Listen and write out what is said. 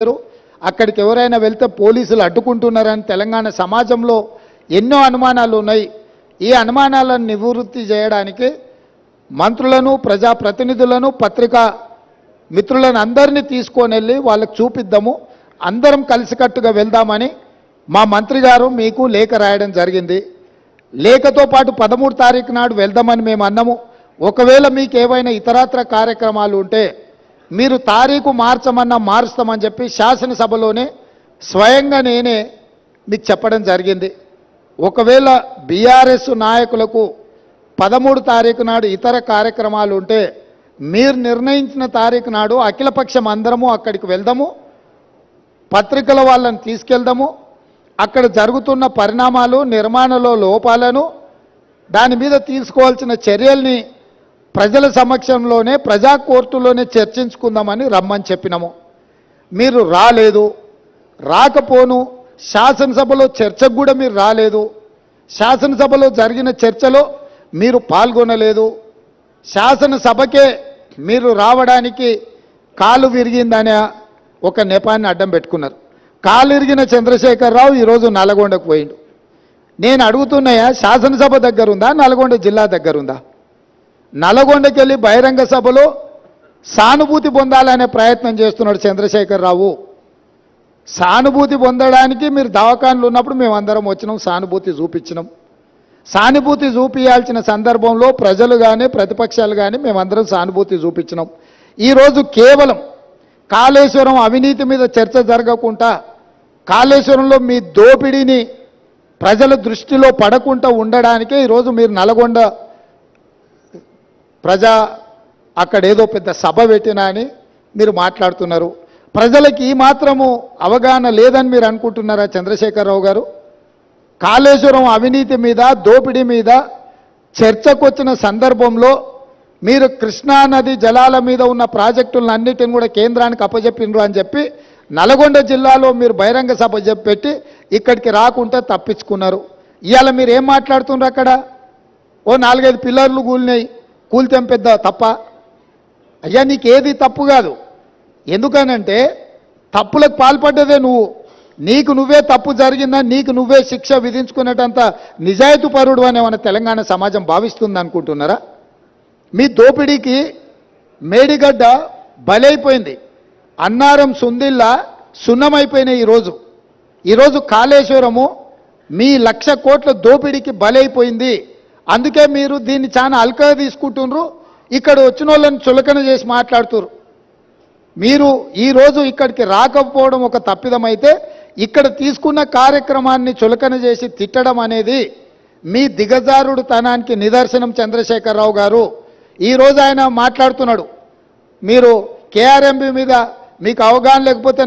అక్కడికి ఎవరైనా వెళ్తే పోలీసులు అడ్డుకుంటున్నారని తెలంగాణ సమాజంలో ఎన్నో అనుమానాలు ఉన్నాయి. ఈ అనుమానాలను నివృత్తి చేయడానికి మంత్రులను, ప్రజాప్రతినిధులను, పత్రికా మిత్రులను అందరినీ తీసుకొని వెళ్ళి వాళ్ళకి చూపిద్దాము, అందరం కలిసికట్టుగా వెళ్దామని మా మంత్రి గారు మీకు లేఖ రాయడం జరిగింది. లేఖతో పాటు 13 తారీఖు నాడు వెళ్దామని మేము అన్నాము. ఒకవేళ మీకు ఏవైనా ఇతరత్ర కార్యక్రమాలు ఉంటే మీరు తారీఖు మార్చమన్నా మారుస్తామని చెప్పి శాసనసభలోనే స్వయంగా నేనే మీకు చెప్పడం జరిగింది. ఒకవేళ బీఆర్ఎస్ నాయకులకు 13 తారీఖు నాడు ఇతర కార్యక్రమాలు ఉంటే మీరు నిర్ణయించిన తారీఖు నాడు అఖిలపక్షం అందరము అక్కడికి వెళ్దాము, పత్రికల వాళ్ళని తీసుకెళ్దాము, అక్కడ జరుగుతున్న పరిణామాలు, నిర్మాణంలో లోపాలను, దాని మీద తీసుకోవాల్సిన చర్యల్ని ప్రజల సమక్షంలోనే ప్రజా కోర్టులోనే చర్చించుకుందామని రమ్మని చెప్పినాము. మీరు రాలేదు, రాకపోను శాసనసభలో చర్చకు కూడా మీరు రాలేదు, శాసనసభలో జరిగిన చర్చలో మీరు పాల్గొనలేదు, శాసనసభకే మీరు రావడానికి కాలు విరిగిందనే ఒక నెపాన్ని అడ్డం పెట్టుకున్నారు. కాలు ఇరిగిన చంద్రశేఖరరావు ఈరోజు నల్గొండకు పోయిండు. నేను అడుగుతున్నాయా, శాసనసభ దగ్గర ఉందా, నల్గొండ జిల్లా దగ్గర ఉందా? నల్గొండకి వెళ్ళి బహిరంగ సభలో సానుభూతి పొందాలనే ప్రయత్నం చేస్తున్నాడు చంద్రశేఖరరావు. సానుభూతి పొందడానికి మీరు దవాఖానలు ఉన్నప్పుడు మేమందరం వచ్చినాం, సానుభూతి చూపించినాం. సానుభూతి చూపించాల్సిన సందర్భంలో ప్రజలు కానీ ప్రతిపక్షాలు కానీ మేమందరం సానుభూతి చూపించినాం. ఈరోజు కేవలం కాళేశ్వరం అవినీతి మీద చర్చ జరగకుండా, కాళేశ్వరంలో మీ దోపిడీని ప్రజల దృష్టిలో పడకుండా ఉండడానికే ఈరోజు మీరు నల్గొండ ప్రజా అక్కడ ఏదో పెద్ద సభ పెట్టినా అని మీరు మాట్లాడుతున్నారు. ప్రజలకి ఈ మాత్రము అవగాహన లేదని మీరు అనుకుంటున్నారా చంద్రశేఖరరావు గారు? కాళేశ్వరం అవినీతి మీద, దోపిడీ మీద చర్చకు వచ్చిన సందర్భంలో మీరు కృష్ణా నది జలాల మీద ఉన్న ప్రాజెక్టులను అన్నిటిని కూడా కేంద్రానికి అప్పజెప్పినరు అని చెప్పి నల్గొండ జిల్లాలో మీరు బహిరంగ సభ పెట్టి ఇక్కడికి రాకుండా తప్పించుకున్నారు. ఇవాళ మీరు ఏం మాట్లాడుతున్నారు? అక్కడ ఓ 4-5 పిల్లర్లు కూలినాయి, కూలితే పెద్ద తప్ప? అయ్యా, నీకేది తప్పు కాదు. ఎందుకనంటే తప్పులకు పాల్పడ్డదే నువ్వు. నీకు నువ్వే తప్పు జరిగిందా, నీకు నువ్వే శిక్ష విధించుకునేటంత నిజాయితీపరుడు అని మన తెలంగాణ సమాజం భావిస్తుంది అనుకుంటున్నారా? మీ దోపిడీకి మేడిగడ్డ బలైపోయింది, అన్నారం సుందిల్లా సున్నమైపోయినాయి. ఈరోజు కాళేశ్వరము మీ 1,00,000 కోట్ల దోపిడీకి బలైపోయింది. అందుకే మీరు దీన్ని చాలా అల్కగా తీసుకుంటున్నారు. ఇక్కడ వచ్చిన వాళ్ళని చులకన చేసి మాట్లాడుతున్నారు. మీరు ఈరోజు ఇక్కడికి రాకపోవడం ఒక తప్పిదమైతే, ఇక్కడ తీసుకున్న కార్యక్రమాన్ని చులకన చేసి తిట్టడం అనేది మీ దిగజారుడు తనానికి నిదర్శనం. చంద్రశేఖరరావు గారు ఈరోజు ఆయన మాట్లాడుతున్నాడు, మీరు కేఆర్ఎంబి మీద మీకు అవగాహన లేకపోతే